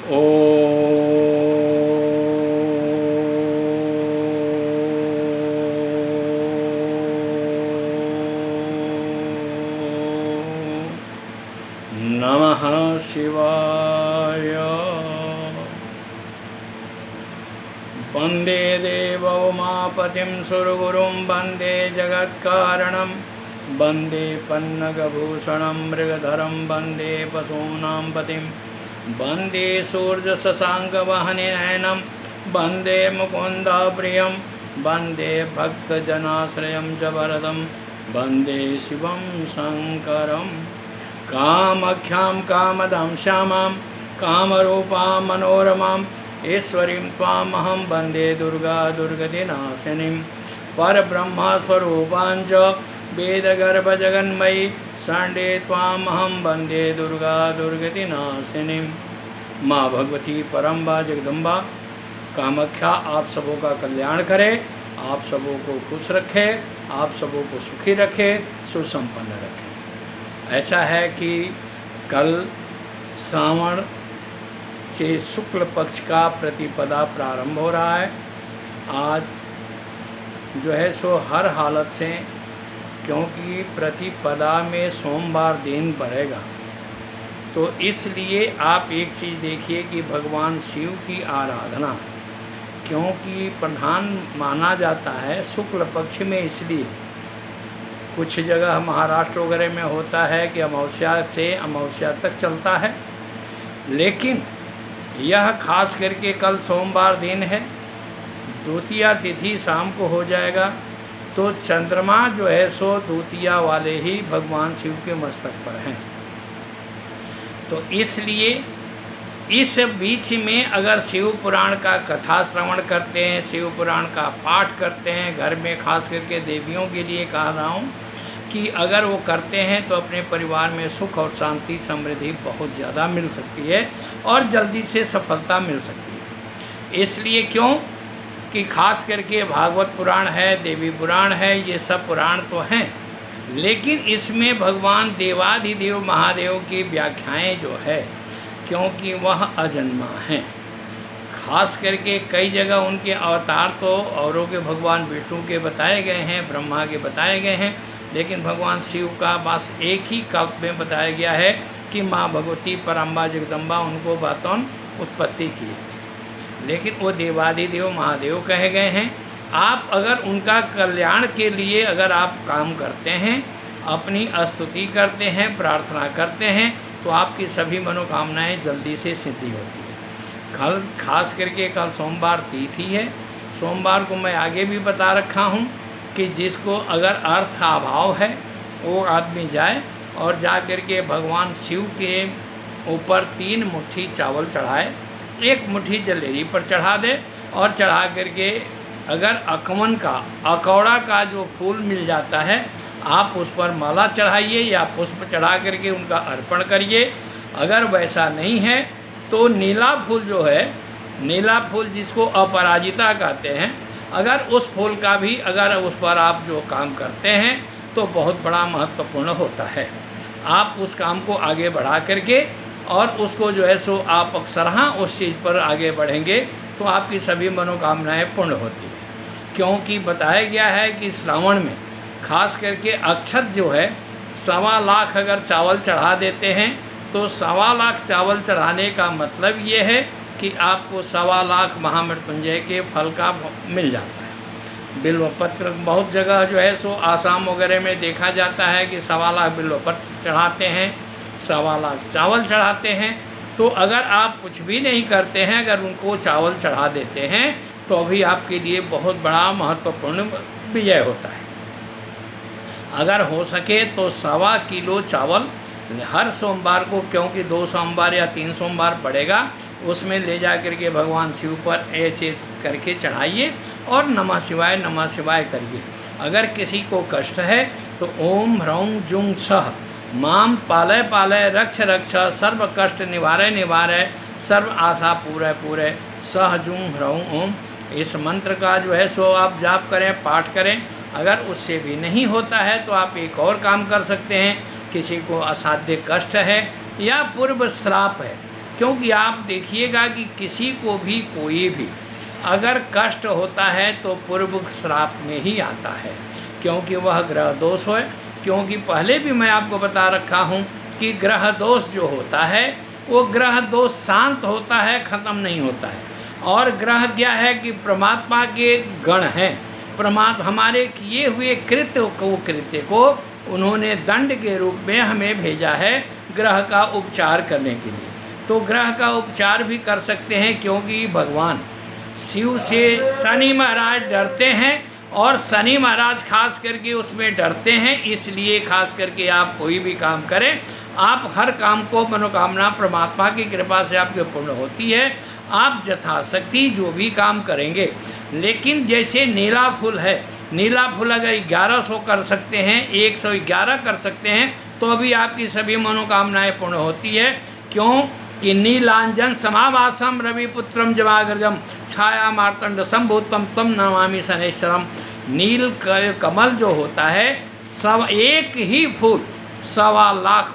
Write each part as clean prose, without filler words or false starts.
ओ नमः शिवाय। वंदे देव उमापतिं सुरगुरुं वंदे जगत्कारणं वंदे पन्नगभूषणं मृगधरं वंदे पशूनां पतिं वंदे सूर्यशशाङ्कवहनिनयनं वंदे मुकुन्दप्रियं वंदे भक्तजनाश्रयं च वरदं वंदे शिवं शङ्करं। कामाख्यां कामदां श्यामां कामरूपां मनोरमां ईश्वरीं त्वामहं वन्दे दुर्गा दुर्गतिनाशिनीं परब्रह्मस्वरूपां च वेदगर्भजगन्मयी शाण्डे त्वामहं वन्दे दुर्गा दुर्गतिनाशिनीं। माँ भगवती परम्बा जगदम्बा कामाख्या आप सबों का कल्याण करे, आप सबों को खुश रखे, आप सबों को सुखी रखे, सुसंपन्न रखे। ऐसा है कि कल श्रावण से शुक्ल पक्ष का प्रतिपदा प्रारंभ हो रहा है। आज जो है सो हर हालत से, क्योंकि प्रतिपदा में सोमवार दिन पड़ेगा, तो इसलिए आप एक चीज़ देखिए कि भगवान शिव की आराधना क्योंकि प्रधान माना जाता है शुक्ल पक्ष में, इसलिए कुछ जगह महाराष्ट्र वगैरह में होता है कि अमावस्या से अमावस्या तक चलता है, लेकिन यह खास करके कल सोमवार दिन है, द्वितीया तिथि शाम को हो जाएगा, तो चंद्रमा जो है सो द्वितीया वाले ही भगवान शिव के मस्तक पर हैं। तो इसलिए इस बीच में अगर शिव पुराण का कथा श्रवण करते हैं, शिव पुराण का पाठ करते हैं, घर में खास करके देवियों के लिए कह रहा हूँ कि अगर वो करते हैं तो अपने परिवार में सुख और शांति समृद्धि बहुत ज़्यादा मिल सकती है और जल्दी से सफलता मिल सकती है। इसलिए क्यों कि खास करके भागवत पुराण है, देवी पुराण है, ये सब पुराण तो हैं, लेकिन इसमें भगवान देवाधिदेव महादेव की व्याख्याएं जो है, क्योंकि वह अजन्मा हैं, खास करके कई जगह उनके अवतार तो औरों के भगवान विष्णु के बताए गए हैं, ब्रह्मा के बताए गए हैं, लेकिन भगवान शिव का बस एक ही कल्प में बताया गया है कि माँ भगवती परम्बा जगदम्बा उनको बातों उत्पत्ति की थी, लेकिन वो देवाधिदेव महादेव कहे गए हैं। आप अगर उनका कल्याण के लिए अगर आप काम करते हैं, अपनी स्तुति करते हैं, प्रार्थना करते हैं, तो आपकी सभी मनोकामनाएं जल्दी से सिद्धि होती है। कल खास करके कल सोमवार तिथि है। सोमवार को मैं आगे भी बता रखा हूँ कि जिसको अगर अर्थ अभाव है वो आदमी जाए और जा कर के भगवान शिव के ऊपर 3 मुट्ठी चावल चढ़ाए, 1 मुट्ठी जलेरी पर चढ़ा दे और चढ़ा करके अगर अकवन का अकौड़ा का जो फूल मिल जाता है आप उस पर माला चढ़ाइए या पुष्प चढ़ा करके उनका अर्पण करिए। अगर वैसा नहीं है तो नीला फूल जो है, नीला फूल जिसको अपराजिता कहते हैं, अगर उस फूल का भी अगर उस पर आप जो काम करते हैं तो बहुत बड़ा महत्वपूर्ण होता है। आप उस काम को आगे बढ़ा करके और उसको जो है सो आप अक्सरहां उस चीज़ पर आगे बढ़ेंगे तो आपकी सभी मनोकामनाएं पूर्ण होती है। क्योंकि बताया गया है कि श्रावण में खास करके अक्षत जो है 1.25 लाख अगर चावल चढ़ा देते हैं तो 1.25 लाख चावल चढ़ाने का मतलब ये है कि आपको 1.25 लाख महामृत्युंजय के फल का मिल जाता है। बिल्वपत्र बहुत जगह जो है सो आसाम वगैरह में देखा जाता है कि 1.25 लाख बिल्वपत्र चढ़ाते हैं, 1.25 लाख चावल चढ़ाते हैं। तो अगर आप कुछ भी नहीं करते हैं, अगर उनको चावल चढ़ा देते हैं तो भी आपके लिए बहुत बड़ा महत्वपूर्ण विजय होता है। अगर हो सके तो 1.25 किलो चावल हर सोमवार को, क्योंकि 2 सोमवार या 3 सोमवार पड़ेगा, उसमें ले जा करके भगवान शिव पर ऐसे करके चढ़ाइए और नमः शिवाय करिए। अगर किसी को कष्ट है तो ओम ह्रौं जुं सः माम पालय पालय रक्ष रक्ष सर्व कष्ट निवारय सर्व आशा पूरे सह जुं ह्रौं ओम, इस मंत्र का जो है सो आप जाप करें, पाठ करें। अगर उससे भी नहीं होता है तो आप एक और काम कर सकते हैं। किसी को असाध्य कष्ट है या पूर्व श्राप है, क्योंकि आप देखिएगा कि किसी को भी कोई भी अगर कष्ट होता है तो पूर्व श्राप में ही आता है, क्योंकि वह ग्रह दोष है। क्योंकि पहले भी मैं आपको बता रखा हूँ कि ग्रह दोष जो होता है वो ग्रह दोष शांत होता है, ख़त्म नहीं होता है। और ग्रह क्या है कि परमात्मा के गण हैं, परमात्मा हमारे किए हुए कृत्य को उन्होंने दंड के रूप में हमें भेजा है ग्रह का उपचार करने के लिए। तो ग्रह का उपचार भी कर सकते हैं, क्योंकि भगवान शिव से शनि महाराज डरते हैं और शनि महाराज खास करके उसमें डरते हैं। इसलिए खास करके आप कोई भी काम करें, आप हर काम को मनोकामना परमात्मा की कृपा से आपके पूर्ण होती है। आप यथाशक्ति जो भी काम करेंगे, लेकिन जैसे नीला फूल है, नीला फूल अगर 1100 कर सकते हैं, 111 कर सकते हैं, तो अभी आपकी सभी मनोकामनाएं पूर्ण होती है। क्यों कि नीलांजन समावासम रविपुत्रम जवाग्रजम छाया मार्तंड संभूतम तम नमामि शनैश्वरम। नील कमल जो होता है, सब एक ही फूल 1.25 लाख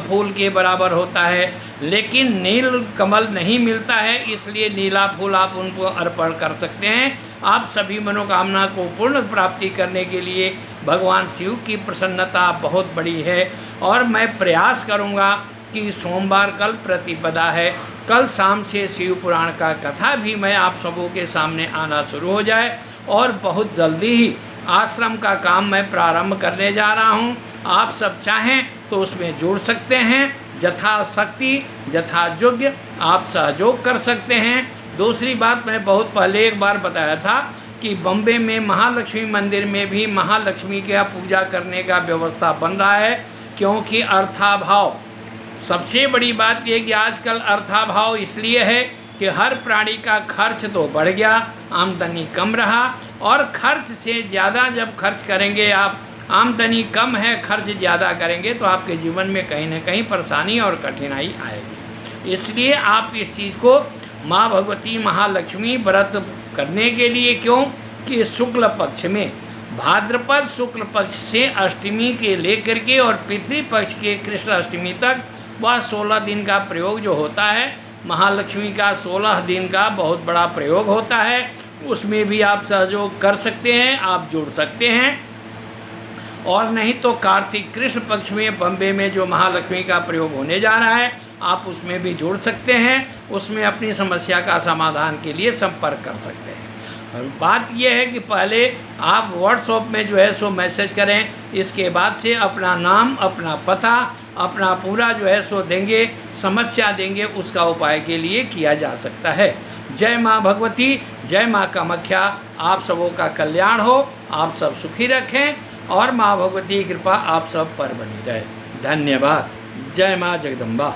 फूल के बराबर होता है, लेकिन नील कमल नहीं मिलता है, इसलिए नीला फूल आप उनको अर्पण कर सकते हैं। आप सभी मनोकामना को पूर्ण प्राप्ति करने के लिए भगवान शिव की प्रसन्नता बहुत बड़ी है। और मैं प्रयास करूँगा कि सोमवार कल प्रतिपदा है, कल शाम से शिव पुराण का कथा भी मैं आप सबों के सामने आना शुरू हो जाए, और बहुत जल्दी ही आश्रम का काम मैं प्रारंभ करने जा रहा हूँ। आप सब चाहें तो उसमें जुड़ सकते हैं, यथाशक्ति यथायोग्य आप सहयोग कर सकते हैं। दूसरी बात, मैं बहुत पहले एक बार बताया था कि बम्बे में महालक्ष्मी मंदिर में भी महालक्ष्मी की पूजा करने का व्यवस्था बन रहा है, क्योंकि अर्थाभाव, सबसे बड़ी बात यह कि आजकल अर्थाभाव इसलिए है कि हर प्राणी का खर्च तो बढ़ गया, आमदनी कम रहा, और खर्च से ज़्यादा जब खर्च करेंगे आप, आमदनी कम है खर्च ज़्यादा करेंगे, तो आपके जीवन में कहीं ना कहीं परेशानी और कठिनाई आएगी। इसलिए आप इस चीज़ को माँ भगवती महालक्ष्मी व्रत करने के लिए, क्यों कि शुक्ल पक्ष में भाद्रपद शुक्ल पक्ष से अष्टमी के लेकर के और पितृ पक्ष के कृष्ण अष्टमी तक वह 16 दिन का प्रयोग जो होता है, महालक्ष्मी का 16 दिन का बहुत बड़ा प्रयोग होता है। उसमें भी आप सहयोग कर सकते हैं, आप जुड़ सकते हैं। और नहीं तो कार्तिक कृष्ण पक्ष में बम्बे में जो महालक्ष्मी का प्रयोग होने जा रहा है, आप उसमें भी जुड़ सकते हैं, उसमें अपनी समस्या का समाधान के लिए संपर्क कर सकते हैं। और बात यह है कि पहले आप व्हाट्सएप में जो है सो मैसेज करें, इसके बाद से अपना नाम, अपना पता, अपना पूरा जो है सो देंगे, समस्या देंगे, उसका उपाय के लिए किया जा सकता है। जय माँ भगवती, जय माँ कामाख्या, आप सबों का कल्याण हो, आप सब सुखी रखें, और माँ भगवती की कृपा आप सब पर बनी रहे। धन्यवाद। जय माँ जगदम्बा।